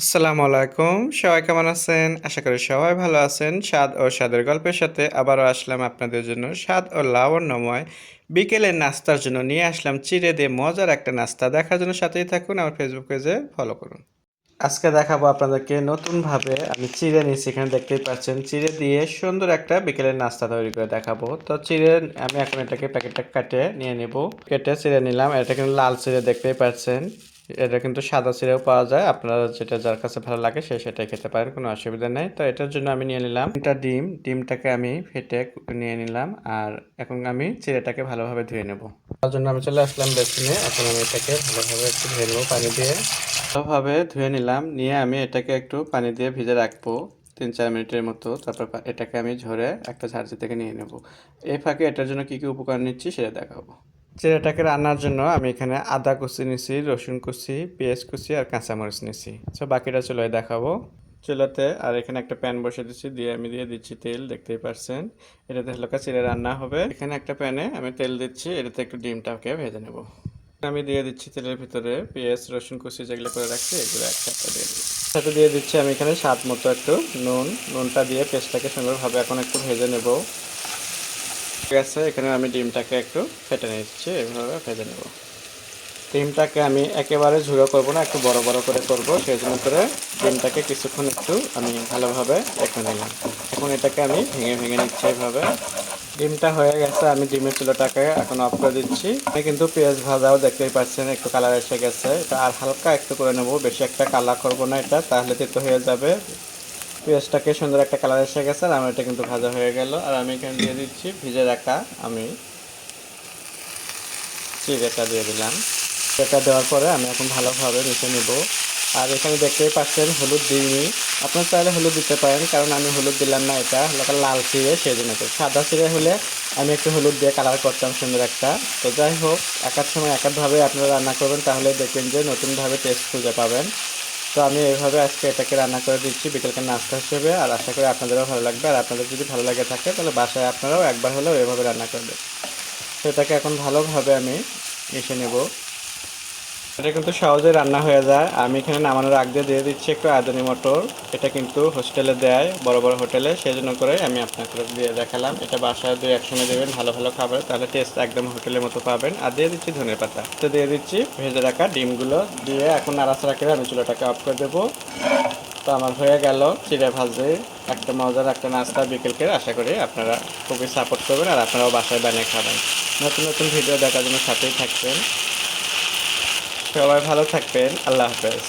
আসসালামু আলাইকুম। সবাই কেমন আছেন? আশা করি সবাই ভালো আছেন। স্বাদ ও স্বাদের গল্পের সাথে আবারও আসলাম আপনাদের জন্য স্বাদ ও লাবণ্যময় বিকেলের নাস্তার জন্য নিয়ে আসলাম চিড়ে দিয়ে মজার একটা নাস্তা। দেখার জন্য সাথেই থাকুন, আমার ফেসবুক পেজে ফলো করুন। আজকে দেখাবো আপনাদেরকে নতুনভাবে আমি চিড়ে নিয়েছি, এখানে দেখতেই পাচ্ছেন। চিড়ে দিয়ে সুন্দর একটা বিকেলের নাস্তা তৈরি করে দেখাবো। তো চিড়ে আমি এখন এটাকে প্যাকেটটা কেটে নিয়ে নেব। কেটে চিড়ে নিলাম। এটা কিন্তু লাল চিড়ে দেখতেই পাচ্ছেন। এটা কিন্তু সাদা চিড়েও পাওয়া যায়, আপনারা যেটা যার কাছে ভালো লাগে সে সেটাই খেতে পারেন, কোনো অসুবিধা নেই। তো এটার জন্য আমি নিয়ে নিলাম একটা ডিমটাকে আমি ফেটে নিয়ে নিলাম। আর এখন আমি চিড়েটাকে ভালোভাবে ধুয়ে নেব। তার জন্য আমি চলে আসলাম বেসিনে। এখন আমি এটাকে ভালোভাবে একটু ধুয়ে নেবো পানি দিয়ে। ভালোভাবে ধুয়ে নিলাম, নিয়ে আমি এটাকে একটু পানি দিয়ে ভিজে রাখবো 3-4 মিনিটের মতো। তারপর এটাকে আমি ঝরে একটা ঝারঝি থেকে নিয়ে নেব। এই ফাঁকে এটার জন্য কি কি উপকরণ নিচ্ছি সেটা দেখাবো। চিড়েটাকে রান্নার জন্য আমি এখানে আদা কুচি নিছি, রসুন কুচি, পেঁয়াজ কুচি আর কাঁচামরিচ নিছি। তো বাকিটা চুলায় দেখাবো। চুলাতে আর এখানে একটা প্যান বসে দিচ্ছি, দিয়ে আমি দিয়ে দিচ্ছি তেল, দেখতেই পারছেন। এটাতে হালকা চিড়ে রান্না হবে। এখানে একটা প্যানে আমি তেল দিচ্ছি, এটাতে একটু ডিমটাকে ভেজে নেব। আমি দিয়ে দিচ্ছি তেলের ভিতরে পেঁয়াজ রসুন কুচি যেগুলো করে রাখছি এগুলো একসাথে দিয়ে দিচ্ছি। সাথে দিয়ে দিচ্ছি আমি এখানে স্বাদ মতো একটু নুনটা দিয়ে পেস্টটাকে সুন্দরভাবে এখন একটু ভেজে নেব। ঠিক আছে, এখানে আমি ডিমটাকে একটু ফেটে নিচ্ছি, এভাবে ভেজে নেব। ডিমটাকে আমি একেবারে ঝুড়ো করব না, একটু বড় বড় করে করব, সেই জন্য করে ডিমটাকে কিছুক্ষণ একটু আমি ভালোভাবে রেখে নিলাম। এখন এটাকে আমি ভেঙে ভেঙে নিচ্ছি এভাবে। ডিমটা হয়ে গেছে, আমি ডিমের চুলাটাকে এখন অফ করে দিচ্ছি। আমি কিন্তু পেঁয়াজ ভাজাও দেখতেই পাচ্ছেন একটু কালার এসে গেছে। এটা আর হালকা একটু করে নেব, বেশি একটা কালার করবো না, এটা তাহলে তেতো হয়ে যাবে। পেঁয়াজটাকে সুন্দর একটা কালার এসে গেছে আর আমার এটা কিন্তু ভাজা হয়ে গেল। আর আমি এখানে দিয়ে দিচ্ছি ভিজে রাখা আমি চিড়েটা দিয়ে দিলাম। এটা দেওয়ার পরে আমি এখন ভালোভাবে মিশে নেব। আর এখানে দেখতেই পাচ্ছেন হলুদ দিইনি, আপনার চাইলে হলুদ দিতে পারেন, কারণ আমি হলুদ দিলাম না, এটা হালকা লাল চিড়ে সেই জন্য। সাদা চিড়ে হলে আমি একটু হলুদ দিয়ে কালার করতাম সুন্দর একটা। তো যাই হোক, একার সময় একাধভাবে আপনারা রান্না করবেন, তাহলে দেখবেন যে নতুনভাবে টেস্ট খুঁজে পাবেন। তো আমি এইভাবে আজকে এটাকে রান্না করে দিচ্ছি বিকেলকার নাস্তা হিসেবে। আর আশা করি আপনাদেরও ভালো লাগবে। আর আপনাদের যদি ভালো লাগে থাকে তাহলে বাসায় আপনারাও একবার হলেও এভাবে রান্না করবেন। সেটাকে এখন ভালোভাবে আমি মিশিয়ে নেব। এটা কিন্তু সহজে রান্না হয়ে যায়। আমি এখানে নামানোর আগ দিয়ে দিচ্ছি একটু আদনি মটর। এটা কিন্তু হোস্টেলে দেয়, বড় বড় হোটেলে, সেই জন্য করে আমি আপনাকে দিয়ে দেখালাম। এটা বাসায় দিয়ে একসঙ্গে দেবেন ভালো ভালো খাবার, তাহলে টেস্ট একদম হোটেলের মতো পাবেন। আর দিয়ে দিচ্ছি ধনে পাতা, তো দিয়ে দিচ্ছি ভেজে রাখা ডিমগুলো দিয়ে এখন নাড়াচাড়া করে আমি চুলাটাকে অফ করে দেবো। তো আমার হয়ে গেল চিড়ে ভাজে একটা মজার একটা নাস্তা বিকেলকে। আশা করি আপনারা খুবই সাপোর্ট করবেন আর আপনারাও বাসায় বানিয়ে খাবেন। নতুন নতুন ভিডিও দেখার জন্য সাথেই থাকবেন। সবাই ভালো থাকবেন। আল্লাহ হাফেজ।